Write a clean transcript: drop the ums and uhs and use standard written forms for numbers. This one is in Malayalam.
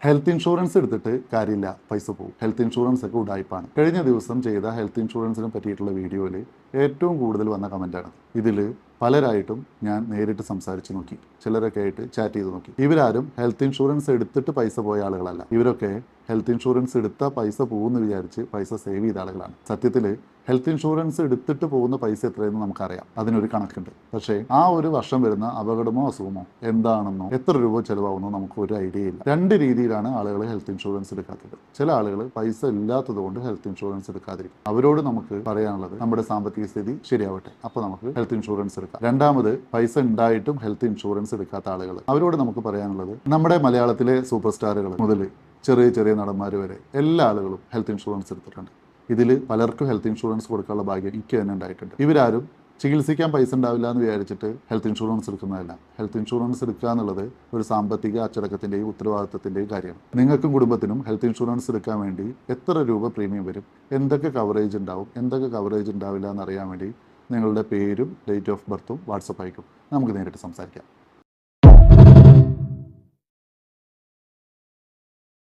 ഹെൽത്ത് ഇൻഷുറൻസ് എടുത്തിട്ട് കാര്യമില്ല, പൈസ പോകും. ഹെൽത്ത് ഇൻഷുറൻസ് ഒക്കെ ഉടായ്പാണ്. കഴിഞ്ഞ ദിവസം ചെയ്ത ഹെൽത്ത് ഇൻഷുറൻസിനെ പറ്റിയിട്ടുള്ള വീഡിയോയിൽ ഏറ്റവും കൂടുതൽ വന്ന കമൻറ്റാണ്. ഇതിൽ പലരായിട്ടും ഞാൻ നേരിട്ട് സംസാരിച്ച് നോക്കി, ചിലരൊക്കെ ആയിട്ട് ചാറ്റ് ചെയ്ത് നോക്കി. ഇവരാരും ഹെൽത്ത് ഇൻഷുറൻസ് എടുത്തിട്ട് പൈസ പോയ ആളുകളല്ല. ഇവരൊക്കെ ഹെൽത്ത് ഇൻഷുറൻസ് എടുത്താൽ പൈസ പോകുമെന്ന് വിചാരിച്ച് പൈസ സേവ് ചെയ്ത ആളുകളാണ്. സത്യത്തിൽ ഹെൽത്ത് ഇൻഷുറൻസ് എടുത്തിട്ട് പോകുന്ന പൈസ എത്രയെന്ന് നമുക്കറിയാം, അതിനൊരു കണക്കുണ്ട്. പക്ഷേ ആ ഒരു വർഷം വരുന്ന അപകടമോ അസുഖമോ എന്താണെന്നോ എത്ര രൂപ ചിലവാകുന്നോ നമുക്ക് ഒരു ഐഡിയ ഇല്ല. രണ്ട് രീതിയിലാണ് ആളുകൾ ഹെൽത്ത് ഇൻഷുറൻസ് എടുക്കാത്തത്. ചില ആളുകൾ പൈസ ഇല്ലാത്തത് കൊണ്ട് ഹെൽത്ത് ഇൻഷുറൻസ് എടുക്കാതിരിക്കും. അവരോട് നമുക്ക് പറയാനുള്ളത്, നമ്മുടെ സാമ്പത്തിക സ്ഥിതി ശരിയാവട്ടെ, അപ്പോൾ നമുക്ക് ഹെൽത്ത് ഇൻഷുറൻസ് എടുക്കാം. രണ്ടാമത്, പൈസ ഉണ്ടായിട്ടും ഹെൽത്ത് ഇൻഷുറൻസ് എടുക്കാത്ത ആളുകൾ, അവരോട് നമുക്ക് പറയാനുള്ളത്, നമ്മുടെ മലയാളത്തിലെ സൂപ്പർ സ്റ്റാറുകൾ മുതൽ ചെറിയ ചെറിയ നടന്മാർ വരെ എല്ലാ ആളുകളും ഹെൽത്ത് ഇൻഷുറൻസ് എടുത്തിട്ടുണ്ട്. ഇതിൽ പലർക്കും ഹെൽത്ത് ഇൻഷുറൻസ് കൊടുക്കാനുള്ള ഭാഗ്യം എനിക്ക് തന്നെ ഉണ്ടായിട്ടുണ്ട്. ഇവരാരും ചികിത്സിക്കാൻ പൈസ ഉണ്ടാവില്ല എന്ന് വിചാരിച്ചിട്ട് ഹെൽത്ത് ഇൻഷുറൻസ് എടുക്കുന്നതല്ല. ഹെൽത്ത് ഇൻഷുറൻസ് എടുക്കുക എന്നുള്ളത് ഒരു സാമ്പത്തിക അച്ചടക്കത്തിൻ്റെയും ഉത്തരവാദിത്തത്തിൻ്റെയും കാര്യമാണ്. നിങ്ങൾക്കും കുടുംബത്തിനും ഹെൽത്ത് ഇൻഷുറൻസ് എടുക്കാൻ വേണ്ടി എത്ര രൂപ പ്രീമിയം വരും, എന്തൊക്കെ കവറേജ് ഉണ്ടാവും, എന്തൊക്കെ കവറേജ് ഉണ്ടാവില്ല എന്നറിയാൻ വേണ്ടി നിങ്ങളുടെ പേരും ഡേറ്റ് ഓഫ് ബർത്തും വാട്സപ്പ് അയക്കും. നമുക്ക് നേരിട്ട് സംസാരിക്കാം.